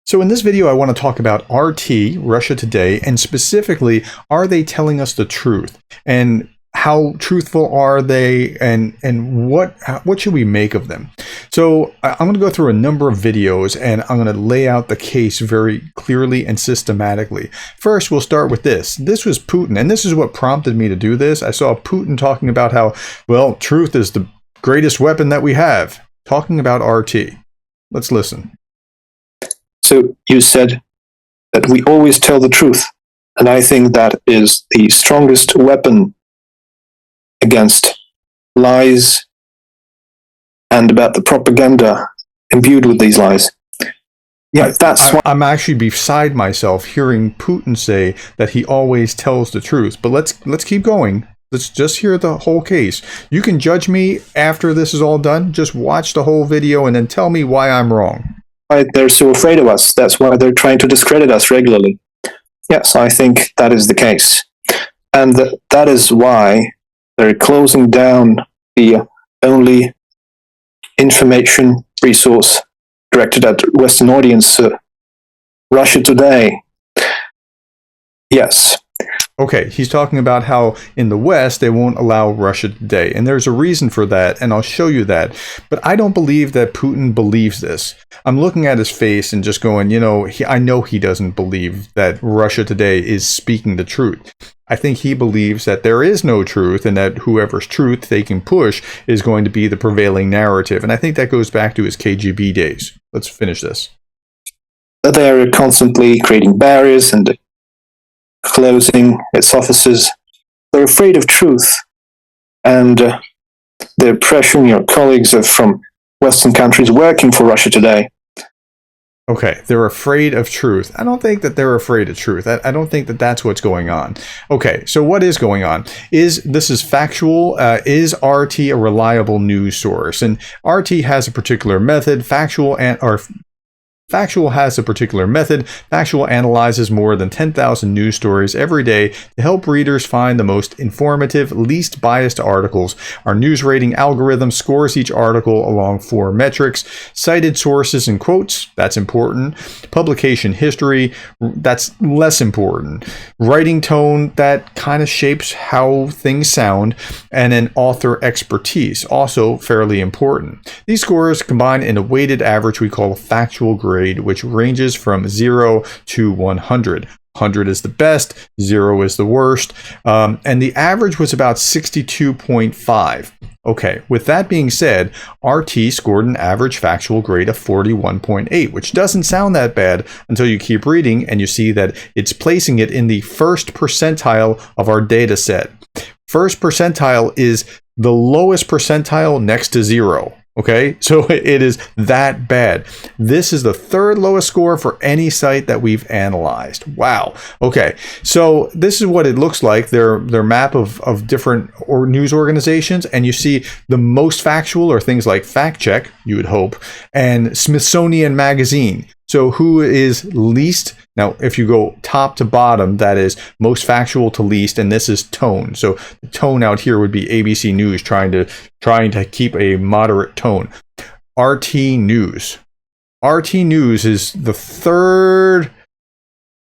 So in this video, I want to talk about RT, Russia Today, and specifically, are they telling us the truth? And how truthful are they, and what should we make of them? So I'm going to go through a number of videos, and I'm going to lay out the case very clearly and systematically. First, we'll start with this. This was Putin, and this is what prompted me to do this. I saw Putin talking about how, well, truth is the greatest weapon that we have, talking about RT. Let's listen. So you said that we always tell the truth, and I think that is the strongest weapon against lies and about the propaganda imbued with these lies. Yeah, I'm actually beside myself hearing Putin say that he always tells the truth. But let's keep going. Let's just hear the whole case. You can judge me after this is all done. Just watch the whole video and then tell me why I'm wrong. Why they're so afraid of us. That's why they're trying to discredit us regularly. Yes, I think that is the case. And that is why they're closing down the only information resource directed at Western audience, Russia Today. Yes. Okay, he's talking about how in the West they won't allow Russia Today, and there's a reason for that, and I'll show you that. But I don't believe that Putin believes this. I'm looking at his face and just going, I know he doesn't believe that Russia Today is speaking the truth. I think he believes that there is no truth and that whoever's truth they can push is going to be the prevailing narrative. And I think that goes back to his KGB days. Let's finish this. They're constantly creating barriers and closing its offices. They're afraid of truth, and they're pressuring your colleagues from Western countries working for Russia Today. Okay, they're afraid of truth. I don't think that they're afraid of truth. I don't think that that's what's going on. Okay, so what is going on? This is factual. Is RT a reliable news source? And RT has a particular method. Factual has a particular method. Factual analyzes more than 10,000 news stories every day to help readers find the most informative, least biased articles. Our news rating algorithm scores each article along 4 metrics. Cited sources and quotes, that's important. Publication history, that's less important. Writing tone, that kind of shapes how things sound. And then author expertise, also fairly important. These scores combine in a weighted average we call a factual grade, which ranges from 0 to 100. 100 is the best, 0 is the worst, and the average was about 62.5. Okay, with that being said, RT scored an average factual grade of 41.8, which doesn't sound that bad until you keep reading and you see that it's placing it in the first percentile of our data set. First percentile is the lowest percentile next to 0. Okay, so it is that bad. This is the 3rd lowest score for any site that we've analyzed. Wow. Okay, so this is what it looks like, their map of different news organizations, and you see the most factual are things like Fact Check, you would hope, and Smithsonian Magazine. So who is least? Now, if you go top to bottom, that is most factual to least, and this is tone. So the tone out here would be ABC News trying to keep a moderate tone. RT News. RT News is the 3rd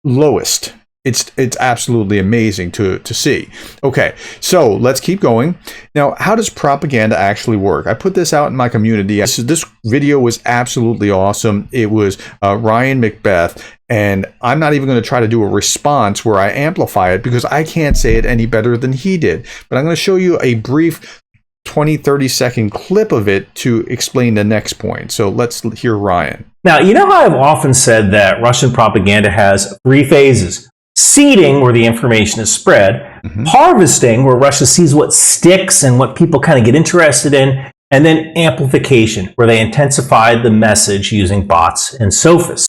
lowest. It's absolutely amazing to see. Okay, so let's keep going. Now, how does propaganda actually work? I put this out in my community. This video was absolutely awesome. It was Ryan Macbeth, and I'm not even going to try to do a response where I amplify it because I can't say it any better than he did. But I'm going to show you a brief 20-30 second clip of it to explain the next point. So let's hear Ryan. Now, you know how I've often said that Russian propaganda has 3 phases. Seeding, where the information is spread, harvesting, where Russia sees what sticks and what people kind of get interested in, and then amplification, where they intensify the message using bots and sophists.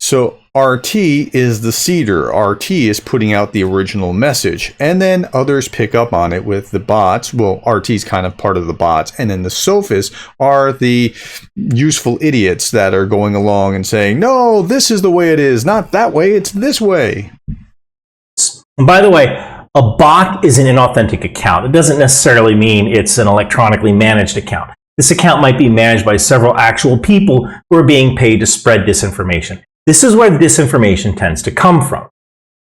So RT is the seeder. RT is putting out the original message, and then others pick up on it with the bots. Well, RT is kind of part of the bots, and then the sophists are the useful idiots that are going along and saying, no, this is the way it is, not that way, it's this way. And by the way, a bot is an inauthentic account. It doesn't necessarily mean it's an electronically managed account. This account might be managed by several actual people who are being paid to spread disinformation. This is where disinformation tends to come from.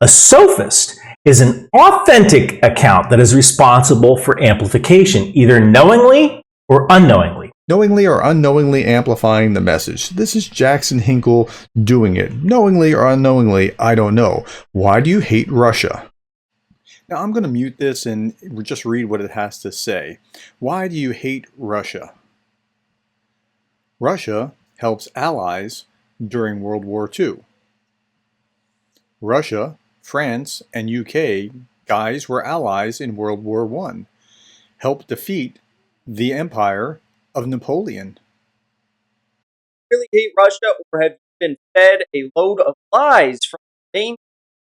A sophist is an authentic account that is responsible for amplification, either knowingly or unknowingly. Knowingly or unknowingly amplifying the message. This is Jackson Hinkle doing it. Knowingly or unknowingly, I don't know. Why do you hate Russia? Now I'm going to mute this and just read what it has to say. Why do you hate Russia? Russia helps allies during World War II. Russia, France, and UK guys were allies in World War I. Helped defeat the empire of Napoleon. Really hate Russia, or have you been fed a load of lies from the main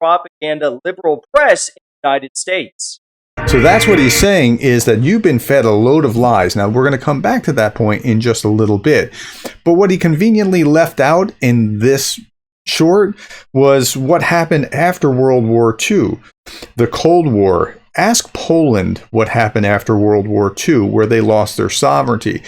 propaganda liberal press in the United States? So that's what he's saying, is that you've been fed a load of lies. Now, we're going to come back to that point in just a little bit. But what he conveniently left out in this short was what happened after World War II, the Cold War. Ask Poland what happened after World War II, where they lost their sovereignty.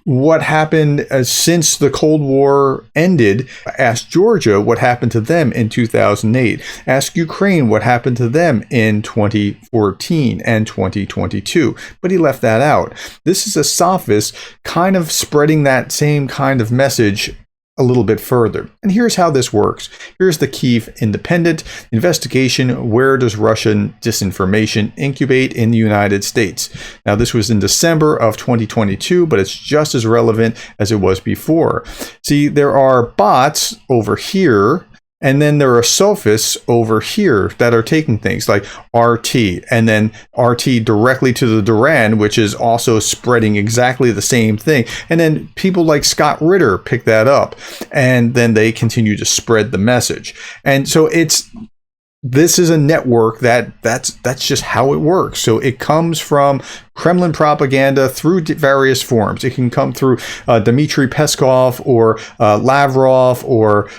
What happened since the Cold War ended. Ask Georgia what happened to them in 2008. Ask Ukraine what happened to them in 2014 and 2022. But he left that out. This is a sophist kind of spreading that same kind of message a little bit further. And here's how this works. Here's the Kyiv Independent investigation. Where does Russian disinformation incubate in the United States? Now, this was in December of 2022, but it's just as relevant as it was before. See, there are bots over here, and then there are sophists over here that are taking things like RT, and then RT directly to the Duran, which is also spreading exactly the same thing. And then people like Scott Ritter pick that up, and then they continue to spread the message. And so this is a network that's just how it works. So it comes from Kremlin propaganda through various forms. It can come through Dmitry Peskov or Lavrov or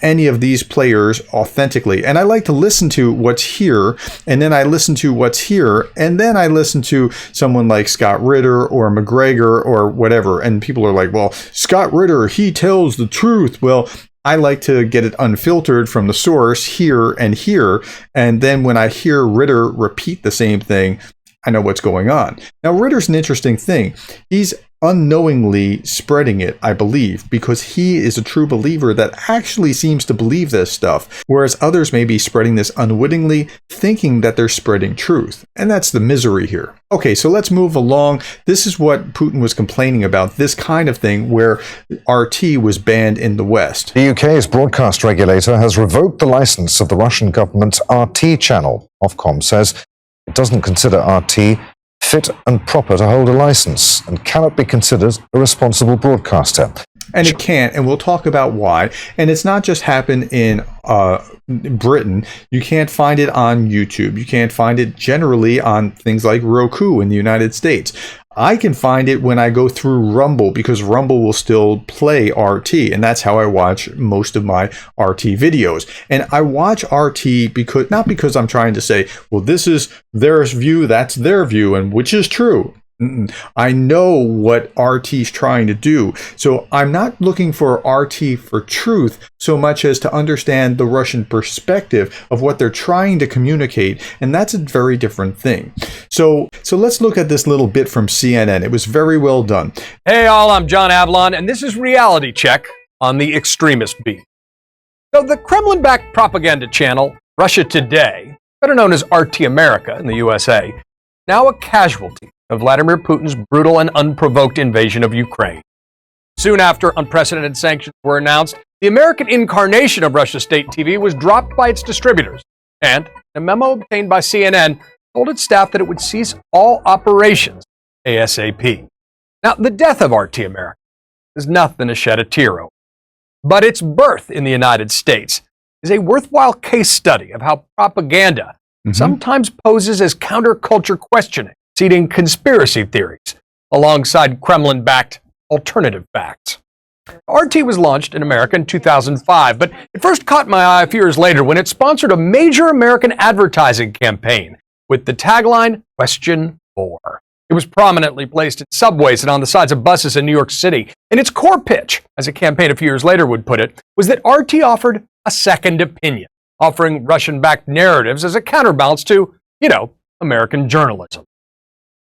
any of these players authentically. And I like to listen to what's here, and then I listen to what's here, and then I listen to someone like Scott Ritter or McGregor or whatever. And people are like, well, Scott Ritter, he tells the truth. Well, I like to get it unfiltered from the source here and here. And then when I hear Ritter repeat the same thing, I know what's going on. Now, Ritter's an interesting thing. He's unknowingly spreading it, I believe, because he is a true believer that actually seems to believe this stuff, whereas others may be spreading this unwittingly, thinking that they're spreading truth. And that's the misery here. Okay, so let's move along. This is what Putin was complaining about, this kind of thing where RT was banned in the West. The UK's broadcast regulator has revoked the license of the Russian government's RT channel. Ofcom says it doesn't consider RT fit and proper to hold a license and cannot be considered a responsible broadcaster. And it can't, and we'll talk about why. And it's not just happened in Britain. You can't find it on YouTube. You can't find it generally on things like Roku in the United States. I can find it when I go through Rumble, because Rumble will still play RT, and that's how I watch most of my RT videos. And I watch RT because not because I'm trying to say, well, this is their view, that's their view, and which is true. I know what RT's trying to do. So I'm not looking for RT for truth so much as to understand the Russian perspective of what they're trying to communicate. And that's a very different thing. So let's look at this little bit from CNN. It was very well done. Hey all, I'm John Avlon, and this is Reality Check on the extremist beat. So the Kremlin-backed propaganda channel, Russia Today, better known as RT America in the USA, now a casualty of Vladimir Putin's brutal and unprovoked invasion of Ukraine. Soon after unprecedented sanctions were announced, the American incarnation of Russia State TV was dropped by its distributors, and a memo obtained by CNN told its staff that it would cease all operations ASAP. Now, the death of RT America is nothing to shed a tear over, but its birth in the United States is a worthwhile case study of how propaganda sometimes poses as counterculture questioning, seeding conspiracy theories alongside Kremlin-backed alternative facts. RT was launched in America in 2005, but it first caught my eye a few years later when it sponsored a major American advertising campaign with the tagline, "Question More." It was prominently placed in subways and on the sides of buses in New York City. And its core pitch, as a campaign a few years later would put it, was that RT offered a second opinion, offering Russian-backed narratives as a counterbalance to, American journalism.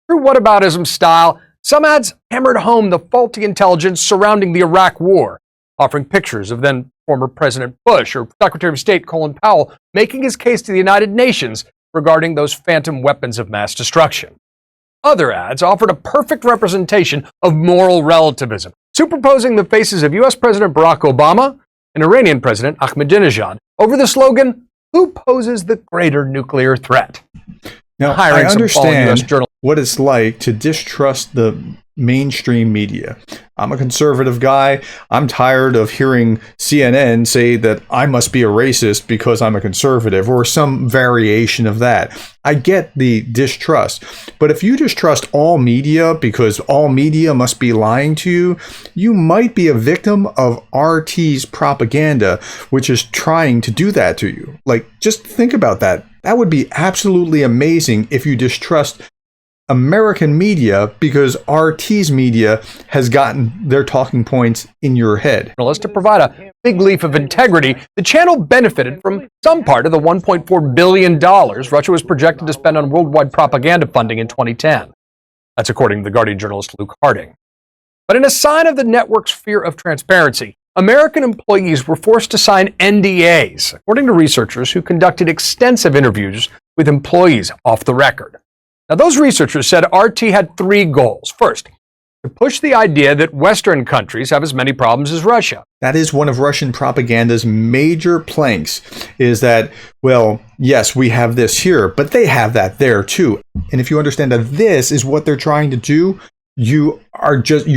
Through whataboutism style, some ads hammered home the faulty intelligence surrounding the Iraq War, offering pictures of then former President Bush or Secretary of State Colin Powell making his case to the United Nations regarding those phantom weapons of mass destruction. Other ads offered a perfect representation of moral relativism, superposing the faces of U.S. President Barack Obama and Iranian President Ahmadinejad over the slogan, "Who poses the greater nuclear threat?" Now, I understand what it's like to distrust the mainstream media. I'm a conservative guy. I'm tired of hearing CNN say that I must be a racist because I'm a conservative or some variation of that. I get the distrust. But if you distrust all media because all media must be lying to you, you might be a victim of RT's propaganda, which is trying to do that to you. Like, just think about that. That would be absolutely amazing if you distrust American media because RT's media has gotten their talking points in your head. To provide a big leap of integrity, the channel benefited from some part of the $1.4 billion Russia was projected to spend on worldwide propaganda funding in 2010. That's according to The Guardian journalist Luke Harding. But in a sign of the network's fear of transparency, American employees were forced to sign NDAs, according to researchers who conducted extensive interviews with employees off the record. Now, those researchers said RT had three goals. First, to push the idea that Western countries have as many problems as Russia. That is one of Russian propaganda's major planks, is that, well, yes, we have this here, but they have that there too. And if you understand that this is what they're trying to do, you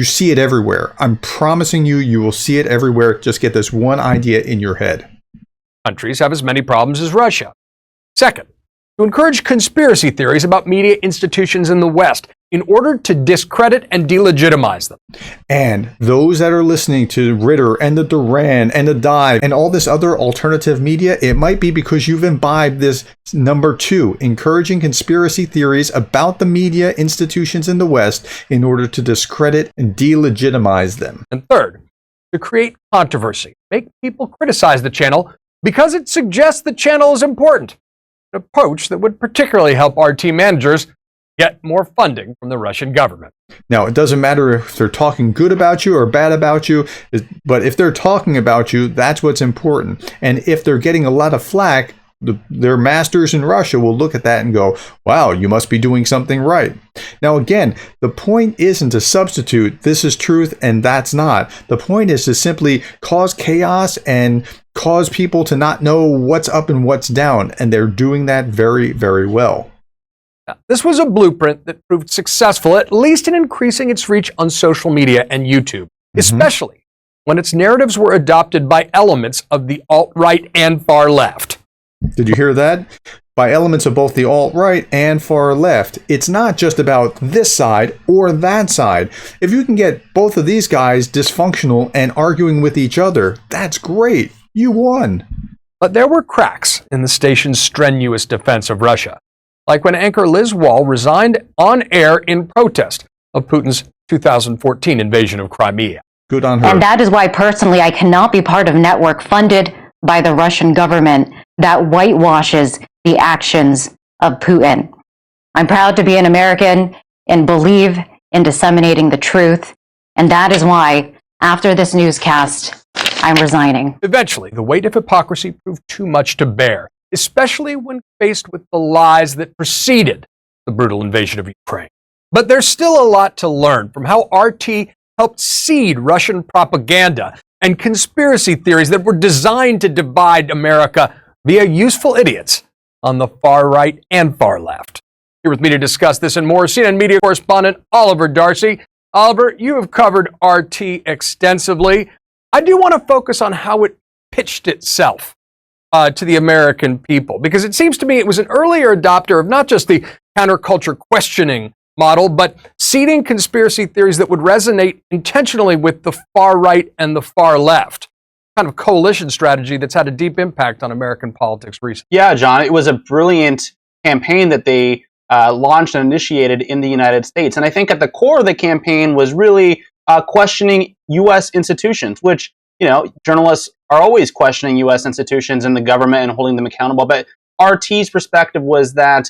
see it everywhere. I'm promising you, you will see it everywhere. Just get this one idea in your head. Countries have as many problems as Russia. Second, to encourage conspiracy theories about media institutions in the West in order to discredit and delegitimize them. And those that are listening to Ritter and the Duran and the Dive and all this other alternative media, it might be because you've imbibed this number two, encouraging conspiracy theories about the media institutions in the West in order to discredit and delegitimize them. And third, to create controversy, make people criticize the channel because it suggests the channel is important. An approach that would particularly help RT managers get more funding from the Russian government. Now, it doesn't matter if they're talking good about you or bad about you, but if they're talking about you, that's what's important. And if they're getting a lot of flack, their masters in Russia will look at that and go, wow, you must be doing something right. Now, again, the point isn't to substitute this is truth and that's not. The point is to simply cause chaos and cause people to not know what's up and what's down. And they're doing that very, very well. Now, this was a blueprint that proved successful, at least in increasing its reach on social media and YouTube, especially when its narratives were adopted by elements of the alt-right and far left. Did you hear that? By elements of both the alt-right and far left. It's not just about this side or that side. If you can get both of these guys dysfunctional and arguing with each other, that's great. You won. But there were cracks in the station's strenuous defense of Russia, like when anchor Liz Wall resigned on air in protest of Putin's 2014 invasion of Crimea. Good on her. And that is why personally I cannot be part of a network funded by the Russian government that whitewashes the actions of Putin. I'm proud to be an American and believe in disseminating the truth. And that is why, after this newscast, I'm resigning. Eventually, the weight of hypocrisy proved too much to bear, especially when faced with the lies that preceded the brutal invasion of Ukraine. But there's still a lot to learn from how RT helped seed Russian propaganda and conspiracy theories that were designed to divide America via useful idiots on the far right and far left. Here with me to discuss this and more, CNN media correspondent Oliver Darcy. Oliver, you have covered RT extensively. I do want to focus on how it pitched itself to the American people, because it seems to me it was an earlier adopter of not just the counterculture questioning model, but seeding conspiracy theories that would resonate intentionally with the far right and the far left. Kind of coalition strategy that's had a deep impact on American politics recently. Yeah, John, it was a brilliant campaign that they launched and initiated in the United States. And I think at the core of the campaign was really questioning U.S. institutions, which, journalists are always questioning U.S. institutions and the government and holding them accountable. But RT's perspective was that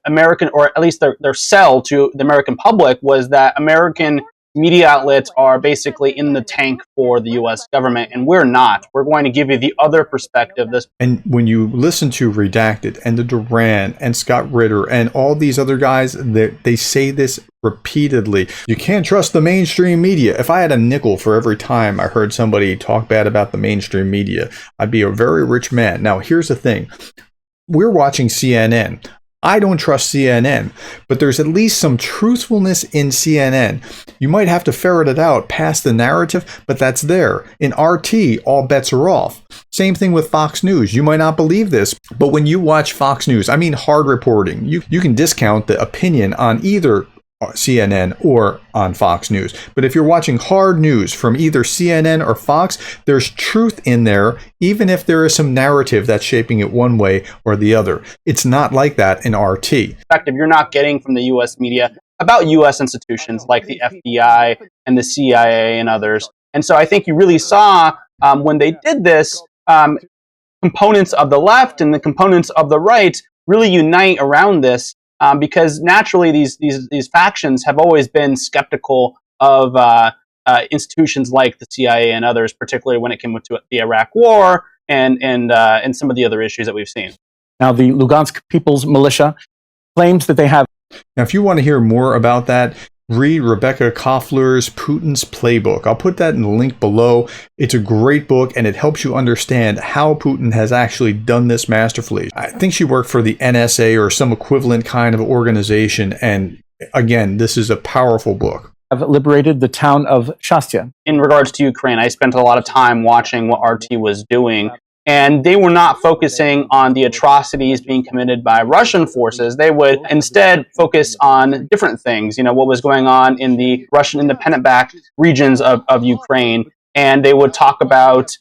American, or at least their sell to the American public, was that American media outlets are basically in the tank for the U.S. government, and we're not. We're going to give you the other perspective. And when you listen to Redacted and the Duran and Scott Ritter and all these other guys, they say this repeatedly. You can't trust the mainstream media. If I had a nickel for every time I heard somebody talk bad about the mainstream media, I'd be a very rich man. Now, here's the thing. We're watching CNN. I don't trust CNN, but there's at least some truthfulness in CNN. You might have to ferret it out past the narrative, but that's there. In RT, all bets are off. Same thing with Fox News. You might not believe this, but when you watch Fox News, I mean hard reporting, you can discount the opinion on either CNN or on Fox News. But if you're watching hard news from either CNN or Fox, there's truth in there, even if there is some narrative that's shaping it one way or the other. It's not like that in RT. You're not getting from the U.S. media about U.S. institutions like the FBI and the CIA and others. And so I think you really saw when they did this, components of the left and the components of the right really unite around this. Because naturally, these factions have always been skeptical of institutions like the CIA and others, particularly when it came to the Iraq War and some of the other issues that we've seen. Now, the Lugansk People's Militia claims that they have. Now, if you want to hear more about that, read Rebecca Koffler's Putin's Playbook. I'll put that in the link below. It's a great book, and it helps you understand how Putin has actually done this masterfully. I think she worked for the NSA or some equivalent kind of organization, and again, this is a powerful book. Have liberated the town of Shastya. In regards to Ukraine, I spent a lot of time watching what RT was doing. And they were not focusing on the atrocities being committed by Russian forces. They would instead focus on different things, what was going on in the Russian independent-backed regions of Ukraine. And they would talk about,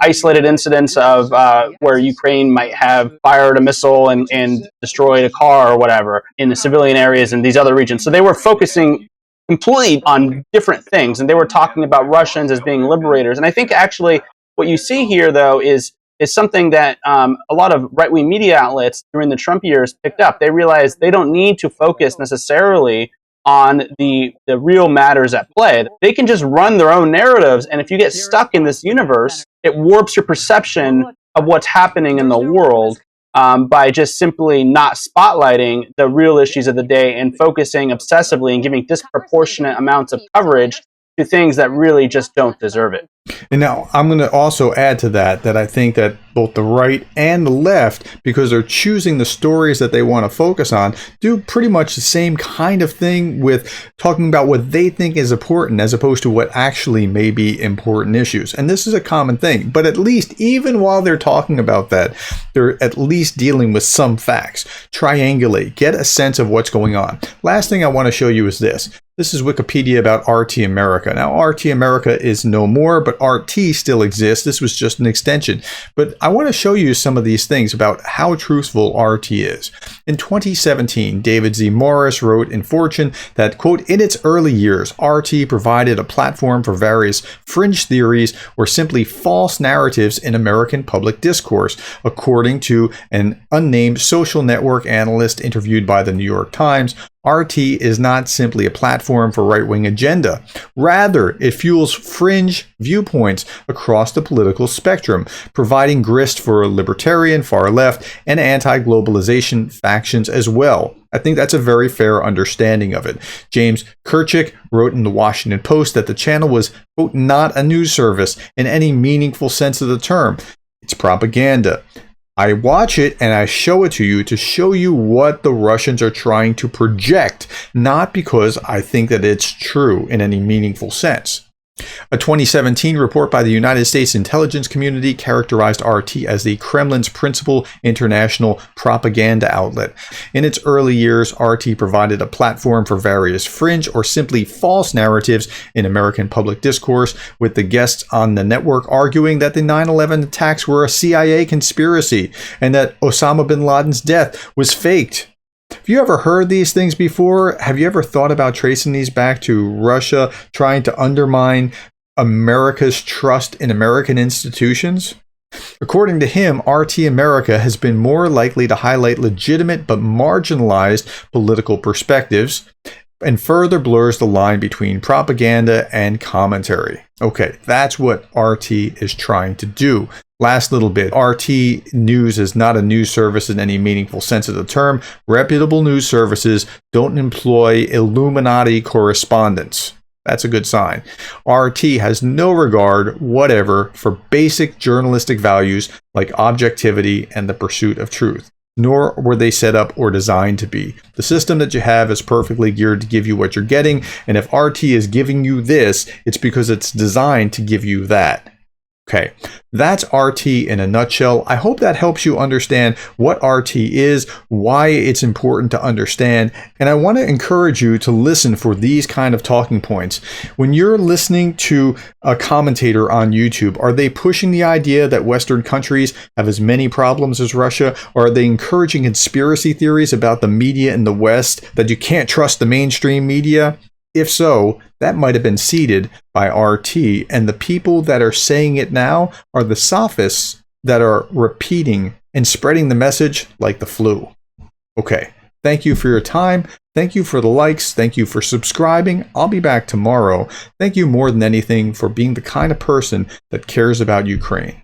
isolated incidents of where Ukraine might have fired a missile and destroyed a car or whatever in the civilian areas in these other regions. So they were focusing completely on different things. And they were talking about Russians as being liberators. And I think actually what you see here, though, is something that a lot of right-wing media outlets during the Trump years picked up. They realized they don't need to focus necessarily on the real matters at play. They can just run their own narratives, and if you get stuck in this universe, it warps your perception of what's happening in the world by just simply not spotlighting the real issues of the day and focusing obsessively and giving disproportionate amounts of coverage to things that really just don't deserve it. And now I'm going to also add to that I think that both the right and the left, because they're choosing the stories that they want to focus on, do pretty much the same kind of thing with talking about what they think is important as opposed to what actually may be important issues. And this is a common thing, but at least even while they're talking about that, they're at least dealing with some facts. Triangulate, get a sense of what's going on. Last thing I want to show you is this. This is Wikipedia about RT America. Now, RT America is no more, but RT still exists. This was just an extension. But I want to show you some of these things about how truthful RT is. In 2017, David Z. Morris wrote in Fortune that, quote, in its early years, RT provided a platform for various fringe theories or simply false narratives in American public discourse, according to an unnamed social network analyst interviewed by the New York Times. RT is not simply a platform for right-wing agenda. Rather, it fuels fringe viewpoints across the political spectrum, providing grist for libertarian, far-left, and anti-globalization factions as well. I think that's a very fair understanding of it. James Kirchick wrote in the Washington Post that the channel was, quote, not a news service in any meaningful sense of the term. It's propaganda. I watch it and I show it to show you what the Russians are trying to project, not because I think that it's true in any meaningful sense. A 2017 report by the United States intelligence community characterized RT as the Kremlin's principal international propaganda outlet. In its early years, RT provided a platform for various fringe or simply false narratives in American public discourse, with the guests on the network arguing that the 9/11 attacks were a CIA conspiracy and that Osama bin Laden's death was faked. Have you ever heard these things before? Have you ever thought about tracing these back to Russia trying to undermine America's trust in American institutions? According to him, RT America has been more likely to highlight legitimate but marginalized political perspectives and further blurs the line between propaganda and commentary. Okay, that's what RT is trying to do. Last little bit, RT News is not a news service in any meaningful sense of the term. Reputable news services don't employ Illuminati correspondents. That's a good sign. RT has no regard whatever for basic journalistic values like objectivity and the pursuit of truth, nor were they set up or designed to be. The system that you have is perfectly geared to give you what you're getting, and if RT is giving you this, it's because it's designed to give you that. Okay, that's RT in a nutshell. I hope that helps you understand what RT is, why it's important to understand, and I want to encourage you to listen for these kind of talking points. When you're listening to a commentator on YouTube, are they pushing the idea that Western countries have as many problems as Russia, or are they encouraging conspiracy theories about the media in the West, that you can't trust the mainstream media? If so, that might have been seeded by RT, and the people that are saying it now are the sophists that are repeating and spreading the message like the flu. Okay, thank you for your time. Thank you for the likes. Thank you for subscribing. I'll be back tomorrow. Thank you more than anything for being the kind of person that cares about Ukraine.